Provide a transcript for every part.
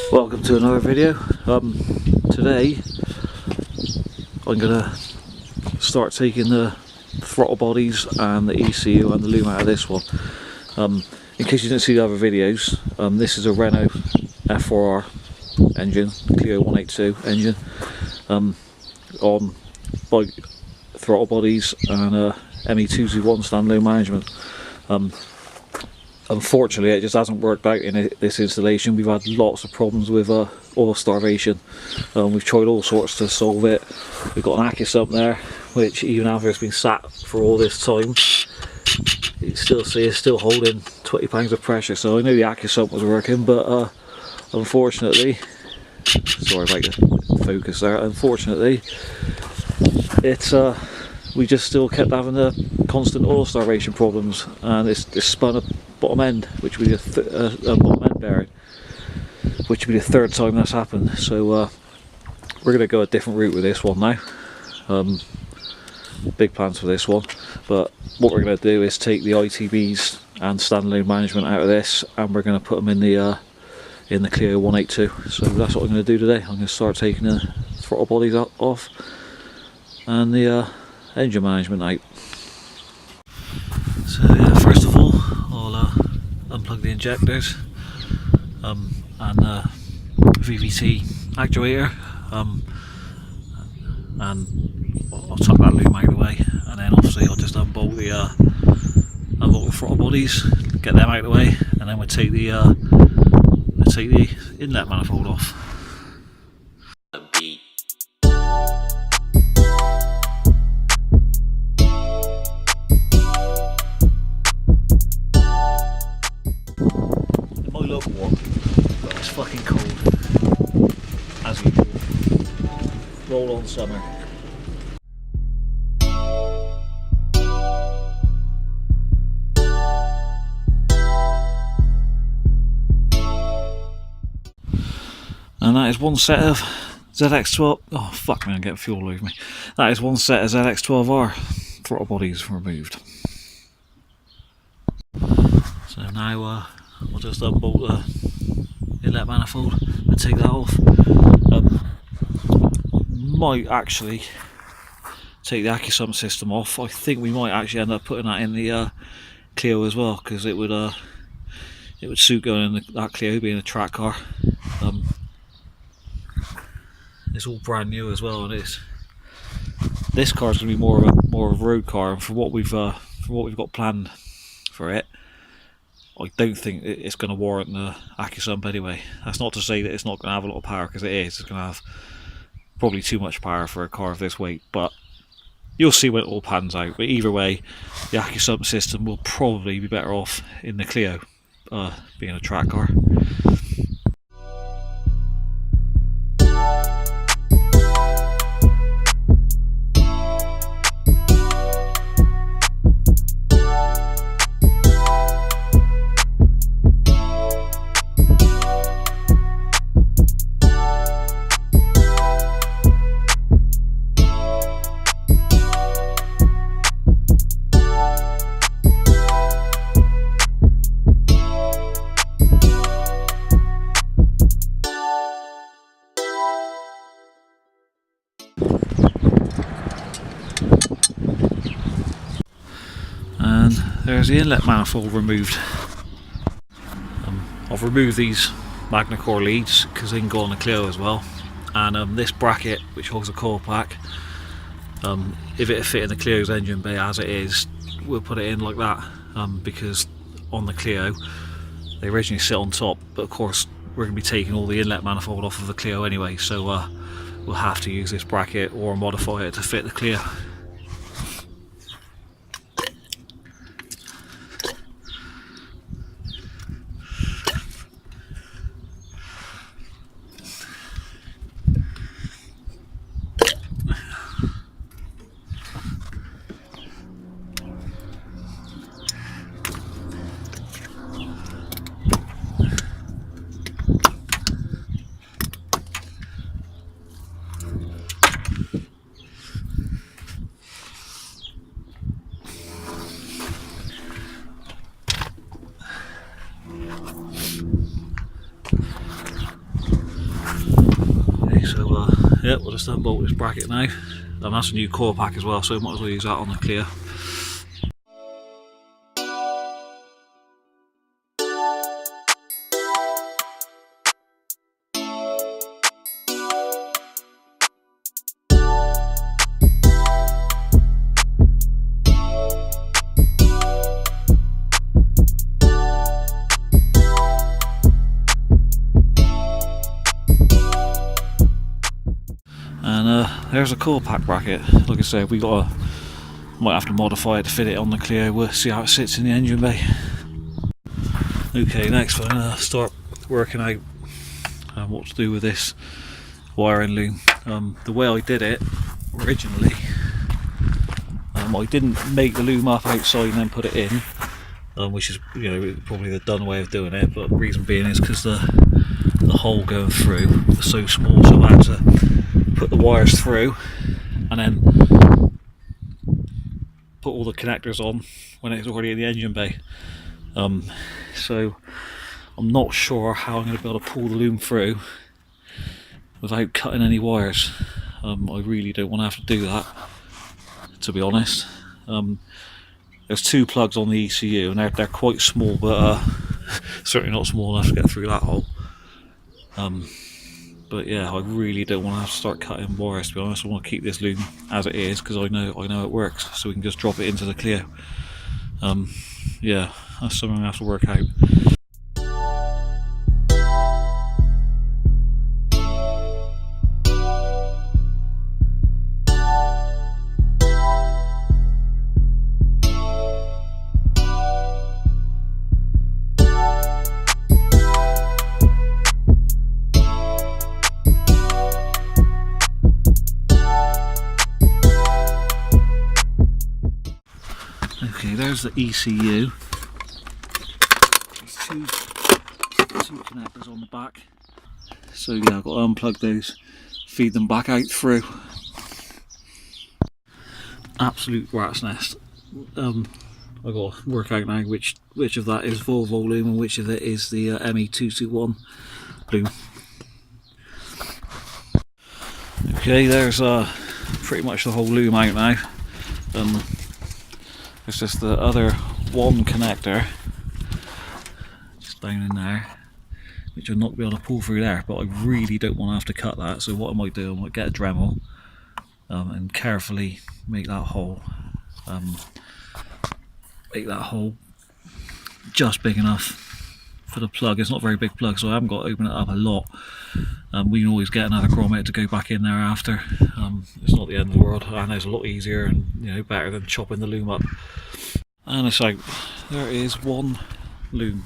Welcome to another video. Today I'm gonna start taking the throttle bodies and the ECU and the loom out of this one. In case you didn't see the other videos, this is a Renault F4R engine, Clio 182 engine, on bike throttle bodies and ME221 stand loom management. Unfortunately, it just hasn't worked out in this installation. We've had lots of problems with oil starvation. We've tried all sorts to solve it. We've got an AccuSump there, which even after it's been sat for all this time, you still see it's still holding 20 pounds of pressure. So I know the AccuSump was working, but unfortunately, sorry about the focus there. Unfortunately, it's we just still kept having the constant oil starvation problems, and it's spun a bottom end, which would be a bottom end bearing, which would be the third time that's happened. So we're going to go a different route with this one now. Big plans for this one, but what we're going to do is take the ITBs and standalone management out of this, and we're going to put them in the Clio 182. So that's what I'm going to do today. I'm going to start taking the throttle bodies off and the engine management out. So yeah, first of all, I'll unplug the injectors and VVT actuator, and I'll tuck that loom out of the way, and then obviously I'll just unbolt the throttle bodies, get them out of the way, and then we'll take the inlet manifold off. It might look warm, but it's fucking cold, as usual. Roll on summer. And that is one set of ZX12. Oh fuck me, I'm getting fuel all over me. That is one set of ZX12R throttle bodies removed. So now I'll just unbolt the inlet manifold and take that off. Might actually take the AccuSump system off. I think we might actually end up putting that in the Clio as well, because it would suit going in that Clio being a track car. It's all brand new as well, and this car is going to be more of a road car. And for what we've got planned for it, I don't think it's going to warrant the AccuSump anyway. That's not to say that it's not going to have a lot of power, because it is. It's going to have probably too much power for a car of this weight, but you'll see when it all pans out. But either way, the AccuSump system will probably be better off in the Clio, being a track car. And there's the inlet manifold removed. I've removed these Magnacore leads because they can go on the Clio as well, and this bracket which holds the coil pack, if it fit in the Clio's engine bay as it is, we'll put it in like that, because on the Clio they originally sit on top, but of course we're going to be taking all the inlet manifold off of the Clio anyway, so we'll have to use this bracket or modify it to fit the Clio. so yeah, we'll just unbolt this bracket now. That's a new coil pack as well, so might as well use that on the Clio. And there's a coil pack bracket. Like I said, might have to modify it to fit it on the Clio. We'll see how it sits in the engine bay. Okay, next I'm going to start working out what to do with this wiring loom. The way I did it originally, I didn't make the loom up outside and then put it in, which is, you know, probably the done way of doing it, but the reason being is because the hole going through was so small, so I had to put the wires through and then put all the connectors on when it's already in the engine bay. So I'm not sure how I'm going to be able to pull the loom through without cutting any wires. I really don't want to have to do that, to be honest. There's two plugs on the ECU and they're quite small, but certainly not small enough to get through that hole. But yeah, I really don't want to have to start cutting wires, to be honest. I want to keep this loom as it is because I know it works, so we can just drop it into the Clio. Yeah, that's something I have to work out. Okay, there's the ECU. There's two connectors on the back. So yeah, I've got to unplug those, feed them back out through. Absolute rat's nest. I've got to work out now which of that is Volvo loom and which of it is the ME221 loom. Okay, there's pretty much the whole loom out now. There's just the other one connector just down in there, which I'm not going to be able to pull through there, but I really don't want to have to cut that. So what I might do, I might get a Dremel and carefully make that hole just big enough for the plug. It's not a very big plug, so I haven't got to open it up a lot. We can always get another grommet to go back in there after. It's not the end of the world, and it's a lot easier and, you know, better than chopping the loom up. And it's like, there is one loom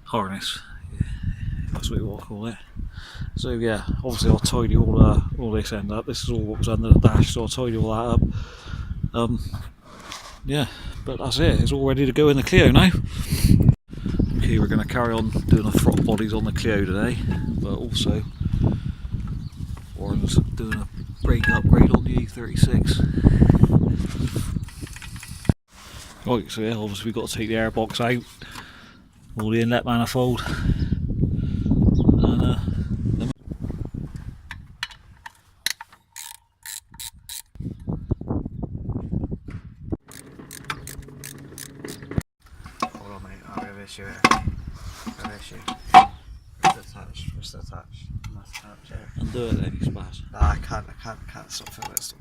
harness, that's what we want to call it. So yeah, obviously I'll tidy all this end up. This is all what was under the dash, so I'll tidy all that up. Yeah, but that's it. It's all ready to go in the Clio now. Okay, we're going to carry on doing the throttle bodies on the Clio today, but also Warren's doing a brake upgrade on the E36. Right, so yeah, obviously we've got to take the airbox out, all the inlet manifold, and hold on mate, I have an issue here. Wrist attached. Must attach here. undo it then, you smash. Nah, I can't stop filming it.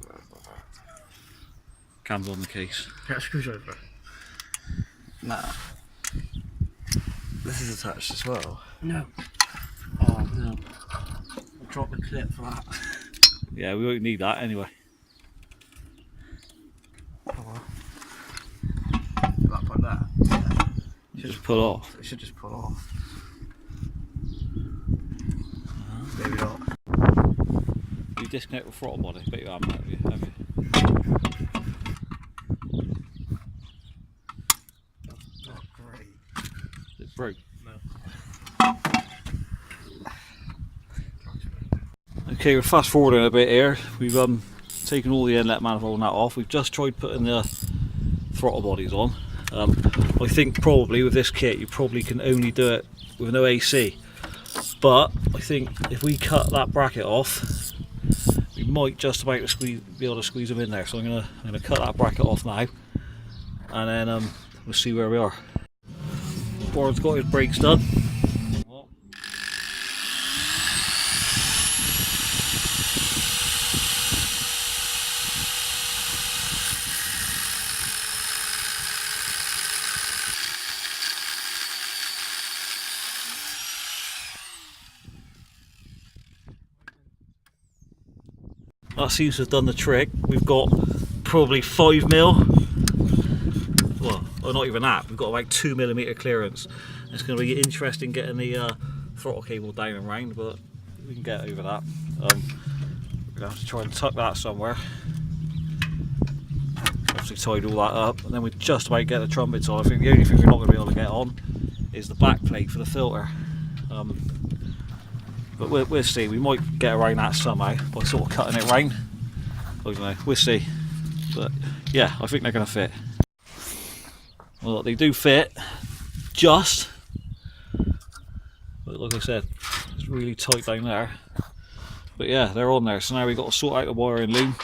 Cam's on the case. Get a screwdriver. Nah. This is attached as well. No. Oh no. I'll drop the clip for that. Yeah, we won't need that anyway. Oh well. That like that. Yeah. Just pull off. It should just pull off. Maybe not. You disconnect the throttle body, but you haven't, have you? Not great. It broke. No. Okay, we're fast forwarding a bit here. We've taken all the inlet manifold and that off. We've just tried putting the throttle bodies on. I think probably with this kit you probably can only do it with no AC. But I I think if we cut that bracket off, we might just about be able to squeeze them in there. So I'm gonna cut that bracket off now, and then we'll see where we are. Board's got his brakes done. That seems to have done the trick. We've got probably 5mm, well, or not even that, we've got about 2mm clearance. It's going to be interesting getting the throttle cable down and round, but we can get over that. We're going to have to try and tuck that somewhere. Obviously tied all that up, and then we just about get the trumpets on. I think the only thing we're not going to be able to get on is the back plate for the filter. But we'll see, we might get around that somehow by sort of cutting it round. I don't know, we'll see. But yeah, I think they're going to fit. Well, they do fit, just. But like I said, it's really tight down there. But yeah, they're on there. So now we've got to sort out the wiring loom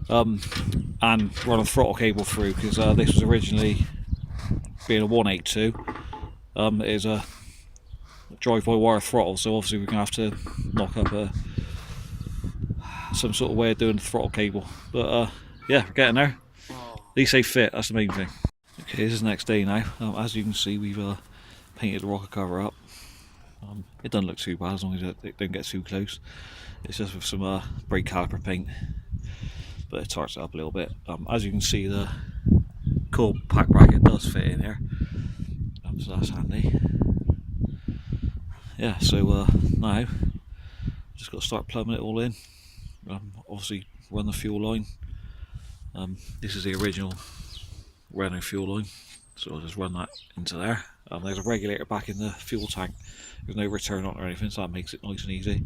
and run a throttle cable through, because this was originally being a 182. It is a drive-by-wire throttle, so obviously we're going to have to knock up some sort of way of doing the throttle cable. But yeah, we're getting there. At least they fit, that's the main thing. Okay, this is the next day now. As you can see, we've painted the rocker cover up. It doesn't look too bad as long as it don't get too close. It's just with some brake caliper paint, but it tarts it up a little bit. As you can see, the core pack bracket does fit in here, so that's handy. Yeah, so now just got to start plumbing it all in. Obviously run the fuel line. This is the original Renault fuel line, so I'll just run that into there. There's a regulator back in the fuel tank. There's no return on it or anything, so that makes it nice and easy.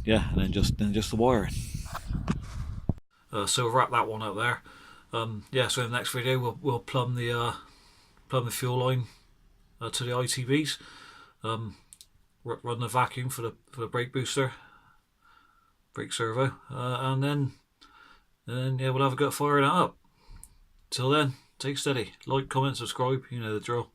Yeah, and then just the wiring. So we'll wrap that one up there. Yeah, so in the next video we'll plumb the fuel line to the ITBs. Run the vacuum for the brake booster, brake servo, and then yeah, we'll have a go at firing it up. Till then, take steady. Like, comment, subscribe. You know the drill.